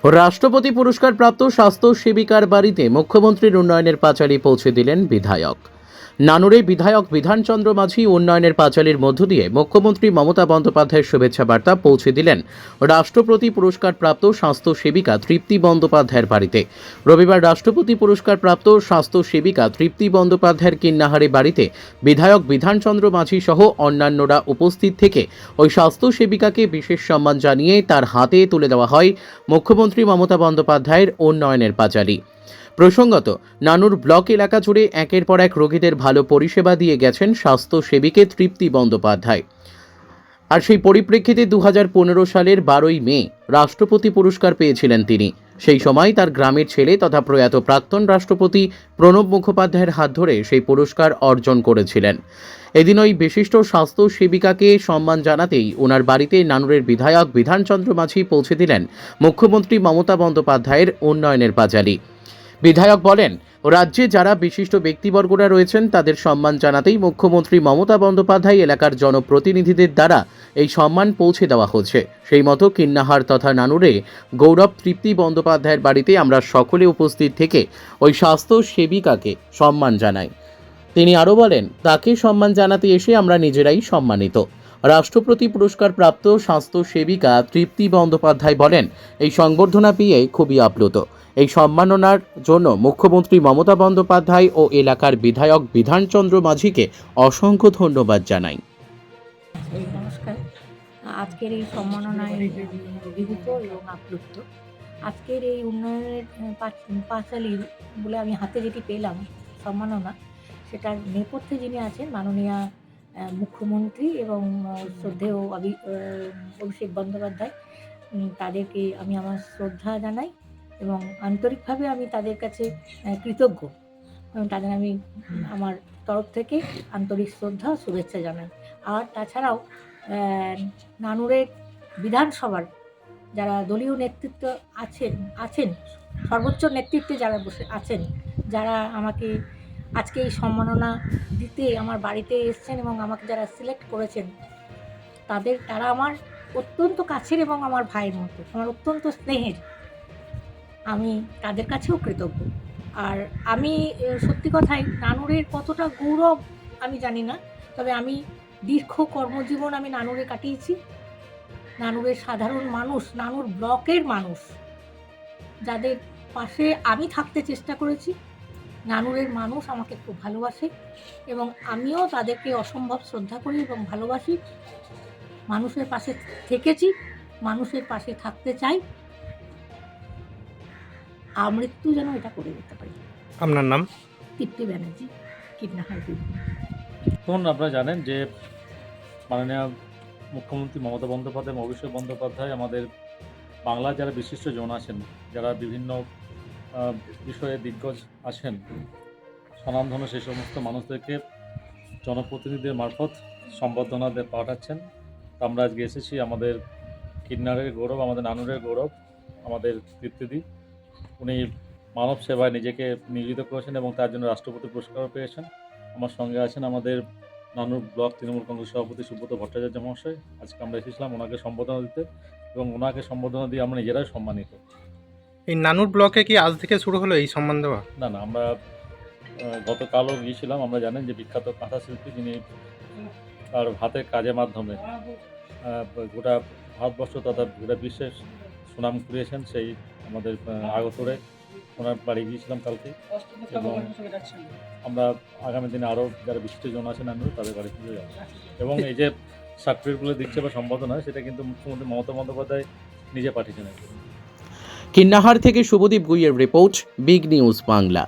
রাষ্ট্রপতি পুরস্কার প্রাপ্ত স্বাস্থ্য সেবিকার বাড়িতে মুখ্যমন্ত্রীর উন্নয়নের পাঁচালী পৌঁছে দিলেন বিধায়ক। নানুরে বিধায়ক বিধানচন্দ্র মাঝি উন্নয়নের পাঁচালীর মধ্য দিয়ে মুখ্যমন্ত্রী মমতা বন্দ্যোপাধ্যায়ের শুভেচ্ছা বার্তা পৌঁছে দিলেন রাষ্ট্রপতি পুরস্কার প্রাপ্ত স্বাস্থ্য সেবিকা তৃপ্তি বন্দ্যোপাধ্যায়ের বাড়িতে। রবিবার রাষ্ট্রপতি পুরস্কার প্রাপ্ত স্বাস্থ্য সেবিকা তৃপ্তি বন্দ্যোপাধ্যায়ের কিন্নাহারে বাড়িতে বিধায়ক বিধানচন্দ্র মাঝি সহ অন্যান্যরা উপস্থিত থেকে ওই স্বাস্থ্য সেবিকাকে বিশেষ সম্মান জানিয়ে তার হাতে তুলে দেওয়া হয় মুখ্যমন্ত্রী মমতা বন্দ্যোপাধ্যায়ের উন্নয়নের পাঁচালী। প্রসঙ্গত, নানুর ব্লক এলাকা জুড়ে একের পর এক রোগীদের ভালো পরিষেবা দিয়ে গেছেন স্বাস্থ্য সেবিকে তৃপ্তি বন্দ্যোপাধ্যায়। আর সেই পরিপ্রেক্ষিতে 2015 সালের 12ই মে রাষ্ট্রপতি পুরস্কার পেয়েছিলেন তিনি। সেই সময় তার গ্রামের ছেলে তথা প্রয়াত প্রাক্তন রাষ্ট্রপতি প্রণব মুখোপাধ্যায়ের হাত ধরে সেই পুরস্কার অর্জন করেছিলেন। এদিন ওই বিশিষ্ট স্বাস্থ্য সেবিকাকে সম্মান জানাতেই ওনার বাড়িতে নানুরের বিধায়ক বিধানচন্দ্র মাঝি পৌঁছে দিলেন মুখ্যমন্ত্রী মমতা বন্দ্যোপাধ্যায়ের উন্নয়নের পাঁচালী। বিধায়ক বলেন, রাজ্যে যারা বিশিষ্ট ব্যক্তিবর্গরা রয়েছেন তাদের সম্মান জানাতেই মুখ্যমন্ত্রী মমতা বন্দ্যোপাধ্যায় এলাকার জনপ্রতিনিধিদের দ্বারা এই সম্মান পৌঁছে দেওয়া হচ্ছে। সেই মতো কিন্নাহার তথা নানুরে গৌরব তৃপ্তি বন্দ্যোপাধ্যায়ের বাড়িতে আমরা সকলে উপস্থিত থেকে ওই স্বাস্থ্য সেবিকাকে সম্মান জানাই। তিনি আরও বলেন, তাকে সম্মান জানাতে এসে আমরা নিজেরাই সম্মানিত। রাষ্ট্রপতি পুরস্কার প্রাপ্ত স্বাস্থ্য সেবিকা তৃপ্তি বন্দ্যোপাধ্যায় বলেন, এই সংবর্ধনা পেয়ে খুবই আপ্লুত। এই সম্মাননার জন্য মুখ্যমন্ত্রী মমতা বন্দ্যোপাধ্যায় ও এলাকার বিধায়ক বিধানচন্দ্র মাঝিকে অসংখ্য ধন্যবাদ জানাই। নমস্কার। আজকের এই সম্মাননায় অভিভূত এবং আপ্লুত। আজকের এই উন্নয়নের পাঁচালী বলে আমি হাতে যেটি পেলাম সম্মাননা, সেটার নেপথ্যে যিনি আছেন মাননীয় মুখ্যমন্ত্রী এবং শ্রদ্ধেয় অভিষেক বন্দ্যোপাধ্যায়, তাদেরকে আমি আমার শ্রদ্ধা জানাই এবং আন্তরিকভাবে আমি তাদের কাছে কৃতজ্ঞ এবং তাদের আমি আমার তরফ থেকে আন্তরিক শ্রদ্ধা ও শুভেচ্ছা জানাই। আর তাছাড়াও নানুরের বিধানসভার যারা দলীয় নেতৃত্ব আছেন সর্বোচ্চ নেতৃত্বে যারা বসে আছেন, যারা আমাকে আজকে এই সম্মাননা দিতে আমার বাড়িতে এসছেন এবং আমাকে যারা সিলেক্ট করেছেন, তারা আমার অত্যন্ত কাছের এবং আমার ভাইয়ের মতো, আমার অত্যন্ত স্নেহের। আমি তাদের কাছেও কৃতজ্ঞ। আর আমি সত্যি কথাই নানুরের কতটা গৌরব আমি জানি না, তবে আমি দীর্ঘ কর্মজীবন আমি নানুরে কাটিয়েছি। নানুরের সাধারণ মানুষ, নানুর ব্লকের মানুষ যাদের পাশে আমি থাকতে চেষ্টা করেছি, নানুরের মানুষ আমাকে খুব ভালোবাসে এবং আমিও তাদেরকে অসম্ভব শ্রদ্ধা করি এবং ভালোবাসি। মানুষের পাশে থেকেছি, মানুষের পাশে থাকতে চাই, আমৃত্যু যেন এটা করে দিতে পারি। আপনার নাম? তৃপ্তি ব্যানার্জি, কিডনাহার। এখন আপনারা জানেন যে মাননীয় মুখ্যমন্ত্রী মমতা বন্দ্যোপাধ্যায় এবং অভিষেক বন্দ্যোপাধ্যায় আমাদের বাংলার যারা বিশিষ্ট জন আছেন, যারা বিভিন্ন বিষয়ে দিগ্গজ আছেন, স্বনামধন্য সেই সমস্ত মানুষদেরকে জনপ্রতিনিধিদের মারফত সম্বর্ধনা পাঠাচ্ছেন। তা আমরা আজকে এসেছি। আমাদের কিন্নারের গৌরব, আমাদের নানুরের গৌরব, আমাদের তৃপ্তিদি, উনি মানব সেবায় নিজেকে নিয়োজিত করেছেন এবং তার জন্য রাষ্ট্রপতি পুরস্কারও পেয়েছেন। আমার সঙ্গে আছেন আমাদের নানুর ব্লক তৃণমূল কংগ্রেস সভাপতি সুব্রত ভট্টাচার্য মহাশয়। আজকে আমরা এসেছিলাম ওনাকে সম্বোধনা দিতে এবং ওনাকে সম্বোধনা দিয়ে আমরা নিজেরাই সম্মানিত। এই নানুর ব্লকে কি আজ থেকে শুরু হলো এই সম্মান দেওয়া? না, আমরা গতকালও গিয়েছিলাম। আমরা জানেন যে বিখ্যাত কাঁথা শিল্পী, যিনি তার হাতের কাজের মাধ্যমে গোটা ভারতবর্ষ তথা গোটা বিশ্বের সুনাম কুড়িয়েছেন, সেই আমাদের আগতরে ওনার বাড়ি গিয়েছিলাম কালকে এবং আমরা আগামী দিনে আরও যারা বিশিষ্ট জন আছেন নানুরে তাদের বাড়ি থেকে যাবো। এবং এই যে সার্টিফিকেটগুলো দিচ্ছে বা সম্বোধনা, সেটা কিন্তু মুখ্যমন্ত্রী মমতা বন্দ্যোপাধ্যায় নিজে পাঠিয়েছেন। কিন্নাহার থেকে শুভদীপ গুইয়ের রিপোর্ট, বিগ নিউজ বাংলা।